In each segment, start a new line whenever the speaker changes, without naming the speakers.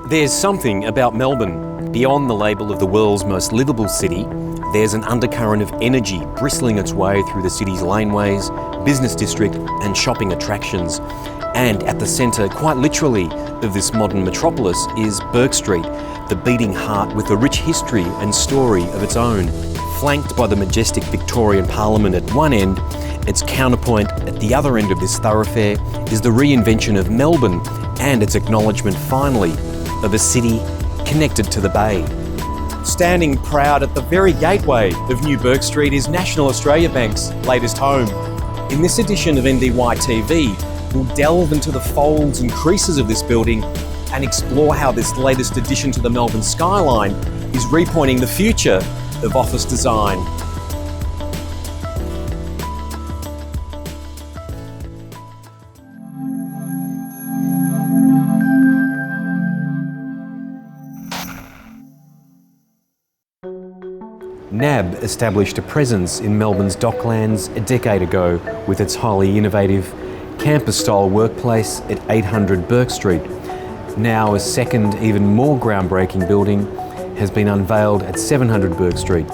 There's something about Melbourne. Beyond the label of the world's most livable city, there's an undercurrent of energy bristling its way through the city's laneways, business district and shopping attractions. And at the centre, quite literally, of this modern metropolis is Bourke Street, the beating heart with a rich history and story of its own. Flanked by the majestic Victorian Parliament at one end, its counterpoint at the other end of this thoroughfare is the reinvention of Melbourne and its acknowledgement, finally, of a city connected to the bay. Standing proud at the very gateway of New Bourke Street is National Australia Bank's latest home. In this edition of Ndytv, we'll delve into the folds and creases of this building and explore how this latest addition to the Melbourne skyline is repointing the future of office design. NAB established a presence in Melbourne's Docklands a decade ago with its highly innovative campus-style workplace at 800 Bourke Street. Now a second, even more groundbreaking building has been unveiled at 700 Bourke Street,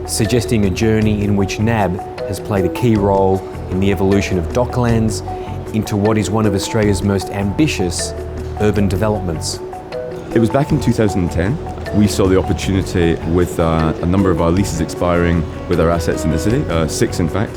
suggesting a journey in which NAB has played a key role in the evolution of Docklands into what is one of Australia's most ambitious urban developments.
It was back in 2010. We saw the opportunity with a number of our leases expiring with our assets in the city, 6 in fact,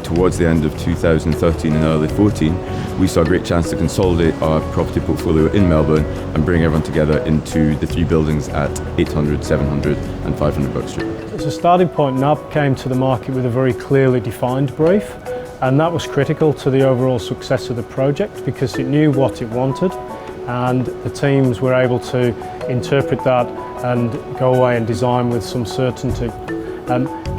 towards the end of 2013 and early 14. We saw a great chance to consolidate our property portfolio in Melbourne and bring everyone together into the 3 buildings at 800, 700 and 500 Bourke Street.
As a starting point, NAB came to the market with a very clearly defined brief, and that was critical to the overall success of the project because it knew what it wanted, and the teams were able to interpret that and go away and design with some certainty.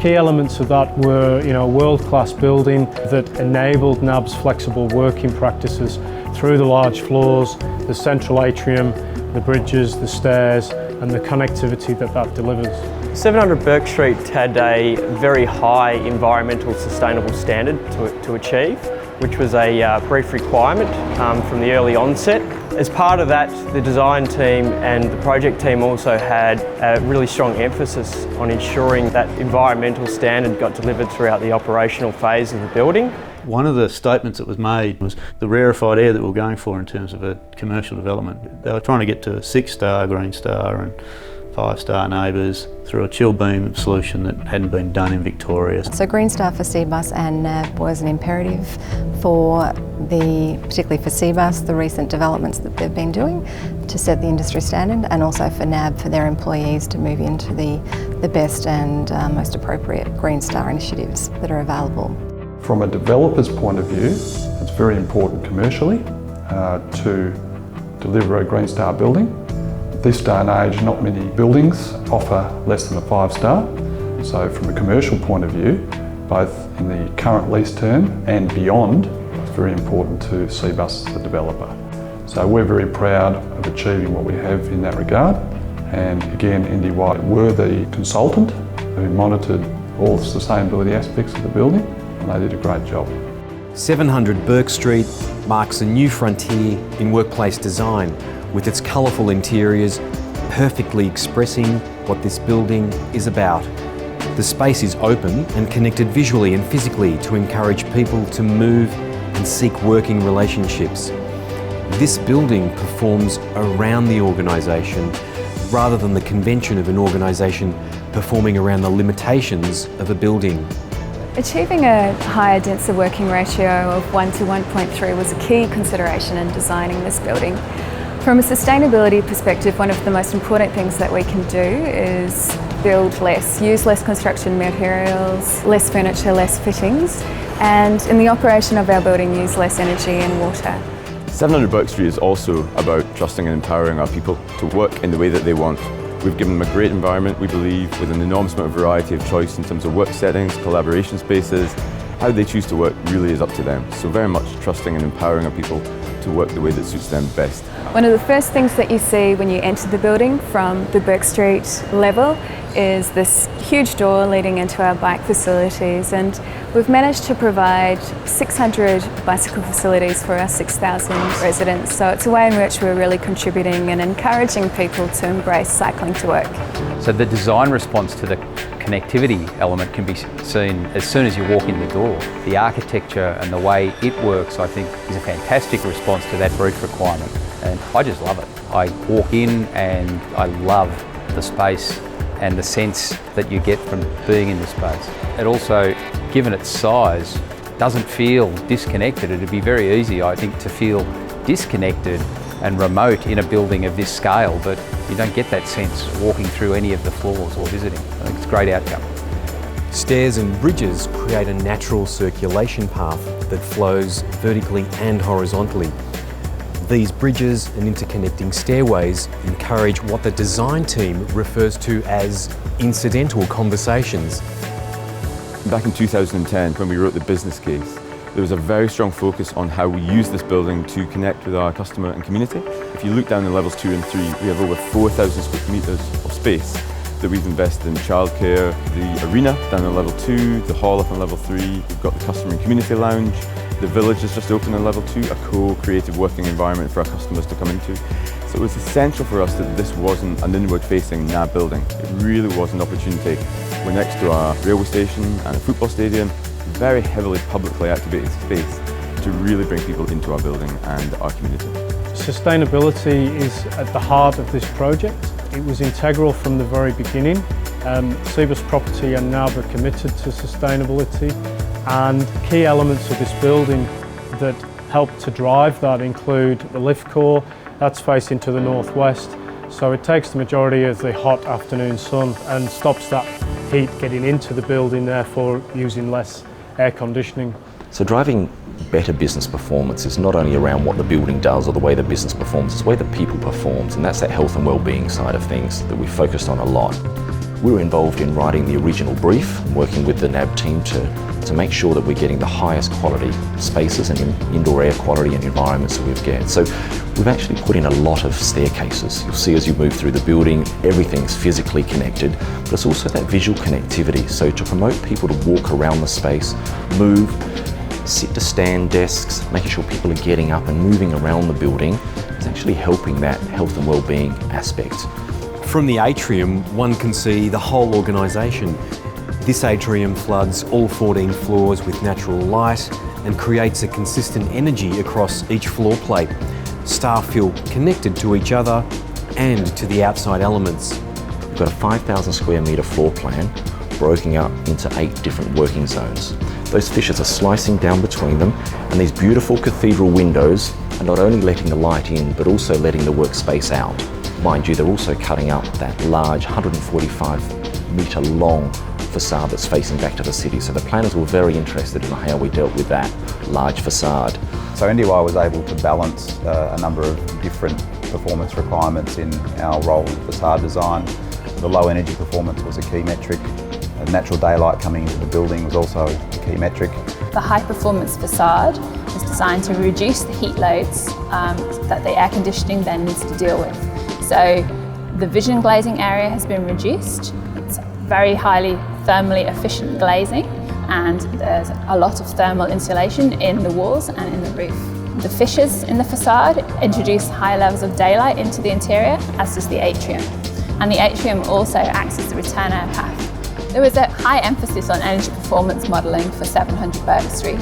Key elements of that were, a world-class building that enabled NAB's flexible working practices through the large floors, the central atrium, the bridges, the stairs, and the connectivity that delivers.
700 Bourke Street had a very high environmental sustainable standard to achieve, which was a brief requirement from the early onset. As part of that, the design team and the project team also had a really strong emphasis on ensuring that environmental standard got delivered throughout the operational phase of the building.
One of the statements that was made was the rarefied air that we were going for in terms of a commercial development. They were trying to get to a 6-star Green Star and 5-star neighbours through a chill beam solution that hadn't been done in Victoria.
So Green Star for Cbus and NAB was an imperative for particularly for Cbus, the recent developments that they've been doing to set the industry standard, and also for NAB for their employees to move into the best and most appropriate Green Star initiatives that are available.
From a developer's point of view, it's very important commercially to deliver a Green Star building. This day and age, not many buildings offer less than a 5-star. So from a commercial point of view, both in the current lease term and beyond, it's very important to Cbus as the developer. So we're very proud of achieving what we have in that regard. And again, NDY were the consultant who monitored all the sustainability aspects of the building, and they did a great job.
700 Bourke Street marks a new frontier in workplace design, with its colourful interiors perfectly expressing what this building is about. The space is open and connected visually and physically to encourage people to move and seek working relationships. This building performs around the organisation rather than the convention of an organisation performing around the limitations of a building.
Achieving a higher, denser working ratio of 1 to 1.3 was a key consideration in designing this building. From a sustainability perspective, one of the most important things that we can do is build less, use less construction materials, less furniture, less fittings, and in the operation of our building use less energy and water.
700 Bourke Street is also about trusting and empowering our people to work in the way that they want. We've given them a great environment, we believe, with an enormous amount of variety of choice in terms of work settings, collaboration spaces. How they choose to work really is up to them. So very much trusting and empowering our people to work the way that suits them best.
One of the first things that you see when you enter the building from the Bourke Street level is this huge door leading into our bike facilities, and we've managed to provide 600 bicycle facilities for our 6,000 residents. So it's a way in which we're really contributing and encouraging people to embrace cycling to work.
So the design response to the connectivity element can be seen as soon as you walk in the door. The architecture and the way it works, I think, is a fantastic response to that brief requirement. And I just love it. I walk in and I love the space and the sense that you get from being in the space. It also, given its size, doesn't feel disconnected. It'd be very easy, I think, to feel disconnected and remote in a building of this scale, but you don't get that sense walking through any of the floors or visiting. I think it's a great outcome.
Stairs and bridges create a natural circulation path that flows vertically and horizontally. These bridges and interconnecting stairways encourage what the design team refers to as incidental conversations.
Back in 2010, when we wrote the business case, there was a very strong focus on how we use this building to connect with our customer and community. If you look down in levels 2 and 3, we have over 4,000 square metres of space that we've invested in childcare, the arena down in level 2, the hall up on level 3, we've got the customer and community lounge, the village has just opened on level 2, a co-creative working environment for our customers to come into. So it was essential for us that this wasn't an inward-facing NAB building. It really was an opportunity. We're next to our railway station and a football stadium, very heavily publicly activated space to really bring people into our building and our community.
Sustainability is at the heart of this project. It was integral from the very beginning. Cbus Property and NAB are committed to sustainability, and key elements of this building that help to drive that include the lift core, that's facing to the northwest, so it takes the majority of the hot afternoon sun and stops that heat getting into the building, therefore using less air conditioning.
So driving better business performance is not only around what the building does or the way the business performs, it's the way the people performs, and that's that health and well-being side of things that we focused on a lot. We were involved in writing the original brief, working with the NAB team to make sure that we're getting the highest quality spaces and indoor air quality and environments that we've get. So we've actually put in a lot of staircases. You'll see as you move through the building, everything's physically connected, but it's also that visual connectivity. So to promote people to walk around the space, move, sit to stand desks, making sure people are getting up and moving around the building, is actually helping that health and well-being aspect.
From the atrium, one can see the whole organisation. This atrium floods all 14 floors with natural light and creates a consistent energy across each floor plate. Staff feel connected to each other and to the outside elements.
We've got a 5,000 square metre floor plan broken up into 8 different working zones. Those fissures are slicing down between them, and these beautiful cathedral windows are not only letting the light in but also letting the workspace out. Mind you, they're also cutting up that large 145 metre long facade that's facing back to the city. So the planners were very interested in how we dealt with that large facade.
So Ndytv was able to balance a number of different performance requirements in our role in facade design. The low energy performance was a key metric. Natural daylight coming into the building was also a key metric.
The high performance facade is designed to reduce the heat loads that the air conditioning then needs to deal with. So the vision glazing area has been reduced. It's very highly thermally efficient glazing, and there's a lot of thermal insulation in the walls and in the roof. The fissures in the facade introduce high levels of daylight into the interior, as does the atrium. And the atrium also acts as the return air path. There was a high emphasis on energy performance modelling for 700 Bourke Street,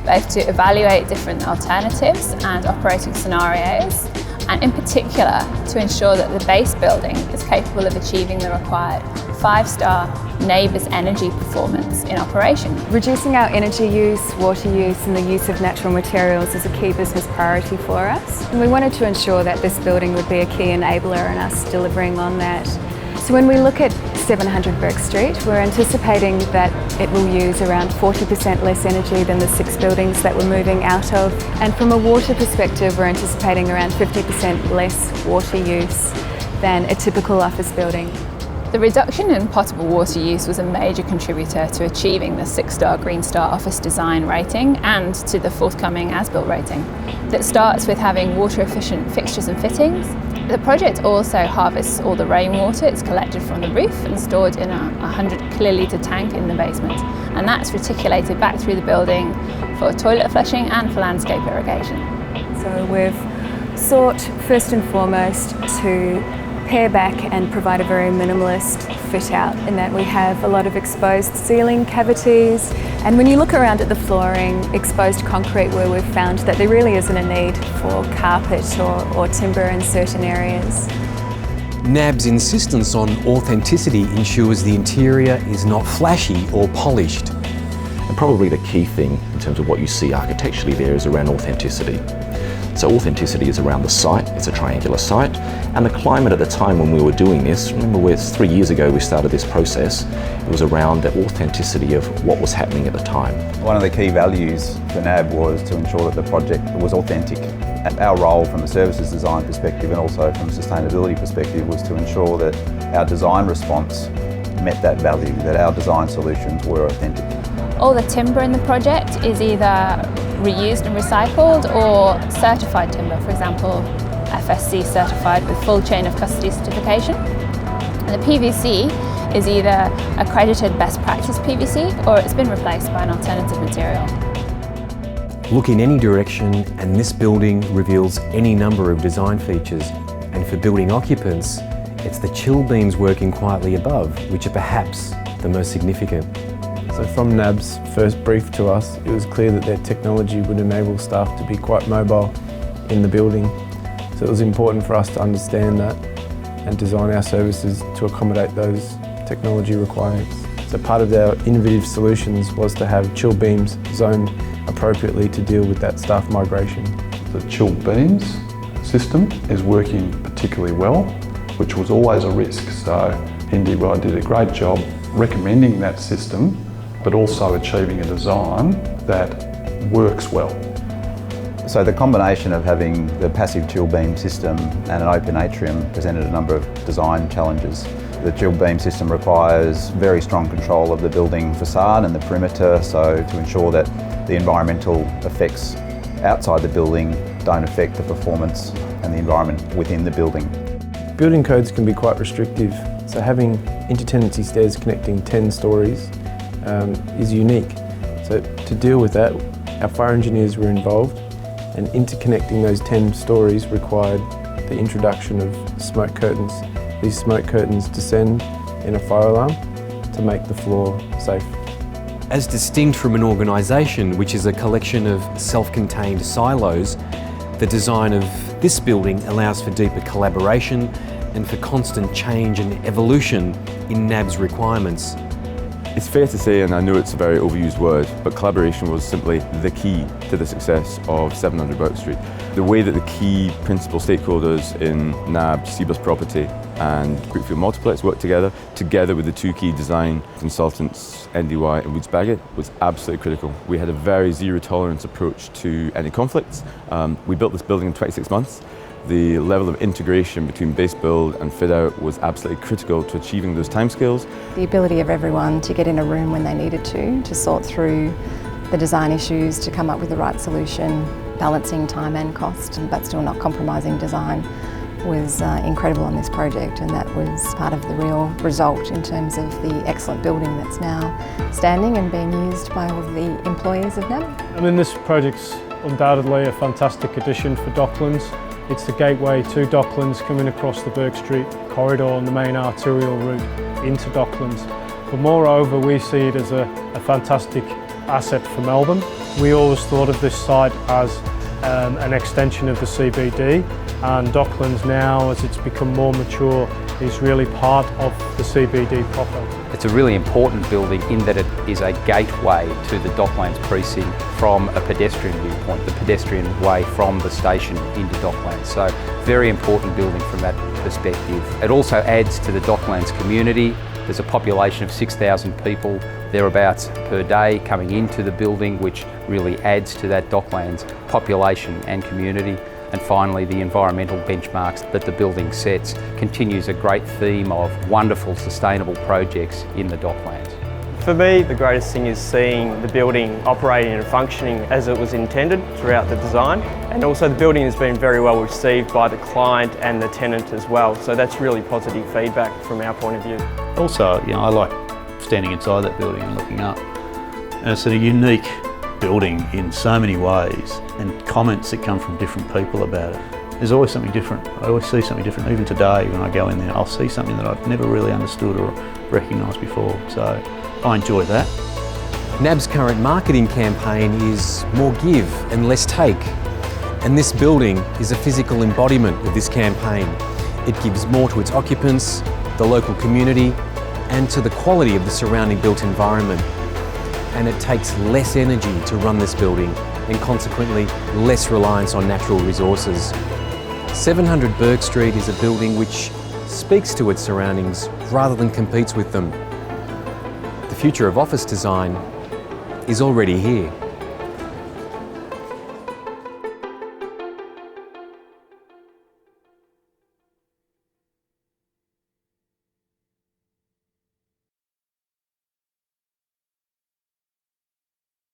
both to evaluate different alternatives and operating scenarios, and in particular to ensure that the base building is capable of achieving the required 5-star NABERS energy performance in operation.
Reducing our energy use, water use and the use of natural materials is a key business priority for us. And we wanted to ensure that this building would be a key enabler in us delivering on that. So when we look at 700 Bourke Street, we're anticipating that it will use around 40% less energy than the 6 buildings that we're moving out of. And from a water perspective, we're anticipating around 50% less water use than a typical office building.
The reduction in potable water use was a major contributor to achieving the 6-star Green Star office design rating and to the forthcoming as-built rating. That starts with having water-efficient fixtures and fittings. The project also harvests all the rainwater. It's collected from the roof and stored in a 100 kilolitre tank in the basement, and that's reticulated back through the building for toilet flushing and for landscape irrigation.
So we've sought first and foremost to pare back and provide a very minimalist fit out, in that we have a lot of exposed ceiling cavities, and when you look around at the flooring, exposed concrete, where we've found that there really isn't a need for carpet or timber in certain areas.
NAB's insistence on authenticity ensures the interior is not flashy or polished.
And probably the key thing in terms of what you see architecturally there is around authenticity. So authenticity is around the site, it's a triangular site, and the climate at the time when we were doing this, remember 3 years ago we started this process, it was around the authenticity of what was happening at the time.
One of the key values for NAB was to ensure that the project was authentic. Our role from a services design perspective and also from a sustainability perspective was to ensure that our design response met that value, that our design solutions were authentic.
All the timber in the project is either reused and recycled or certified timber, for example, FSC certified with full chain of custody certification. And the PVC is either accredited best practice PVC or it's been replaced by an alternative material.
Look in any direction and this building reveals any number of design features, and for building occupants, it's the chill beams working quietly above which are perhaps the most significant.
So from NAB's first brief to us, it was clear that their technology would enable staff to be quite mobile in the building. So it was important for us to understand that and design our services to accommodate those technology requirements. So part of our innovative solutions was to have chill beams zoned appropriately to deal with that staff migration.
The chill beams system is working particularly well, which was always a risk. So Ndytv did a great job recommending that system, but also achieving a design that works well.
So the combination of having the passive chill beam system and an open atrium presented a number of design challenges. The chill beam system requires very strong control of the building facade and the perimeter, so to ensure that the environmental effects outside the building don't affect the performance and the environment within the building.
Building codes can be quite restrictive, so having intertenancy stairs connecting 10 stories is unique. So to deal with that, our fire engineers were involved, and interconnecting those 10 stories required the introduction of smoke curtains. These smoke curtains descend in a fire alarm to make the floor safe.
As distinct from an organisation which is a collection of self-contained silos, the design of this building allows for deeper collaboration and for constant change and evolution in NAB's requirements.
It's fair to say, and I know it's a very overused word, but collaboration was simply the key to the success of 700 Bourke Street. The way that the key principal stakeholders in NAB, Seabus Property and Brookfield Multiplex worked together with the two key design consultants, Ndytv and Woods Bagot, was absolutely critical. We had a very zero tolerance approach to any conflicts. We built this building in 26 months. The level of integration between base build and fit out was absolutely critical to achieving those timescales.
The ability of everyone to get in a room when they needed to sort through the design issues, to come up with the right solution, balancing time and cost, but still not compromising design, was incredible on this project, and that was part of the real result in terms of the excellent building that's now standing and being used by all of the employees of NAB.
I mean, this project's undoubtedly a fantastic addition for Docklands. It's the gateway to Docklands, coming across the Bourke Street corridor on the main arterial route into Docklands. But moreover, we see it as a fantastic asset for Melbourne. We always thought of this site as an extension of the CBD, and Docklands now, as it's become more mature, is really part of the CBD proper.
It's a really important building in that it is a gateway to the Docklands precinct from a pedestrian viewpoint, the pedestrian way from the station into Docklands. So very important building from that perspective. It also adds to the Docklands community. There's a population of 6,000 people thereabouts per day coming into the building, which really adds to that Docklands population and community. And finally, the environmental benchmarks that the building sets continues a great theme of wonderful sustainable projects in the Docklands.
For me, the greatest thing is seeing the building operating and functioning as it was intended throughout the design. And also the building has been very well received by the client and the tenant as well. So that's really positive feedback from our point of view.
Also, I like standing inside that building and looking up. And it's a unique building in so many ways, and comments that come from different people about it. There's always something different. I always see something different. Even today when I go in there, I'll see something that I've never really understood or recognised before. So I enjoy that.
NAB's current marketing campaign is more give and less take. And this building is a physical embodiment of this campaign. It gives more to its occupants, the local community, and to the quality of the surrounding built environment. And it takes less energy to run this building and consequently less reliance on natural resources. 700 Bourke Street is a building which speaks to its surroundings rather than competes with them. The future of office design is already here.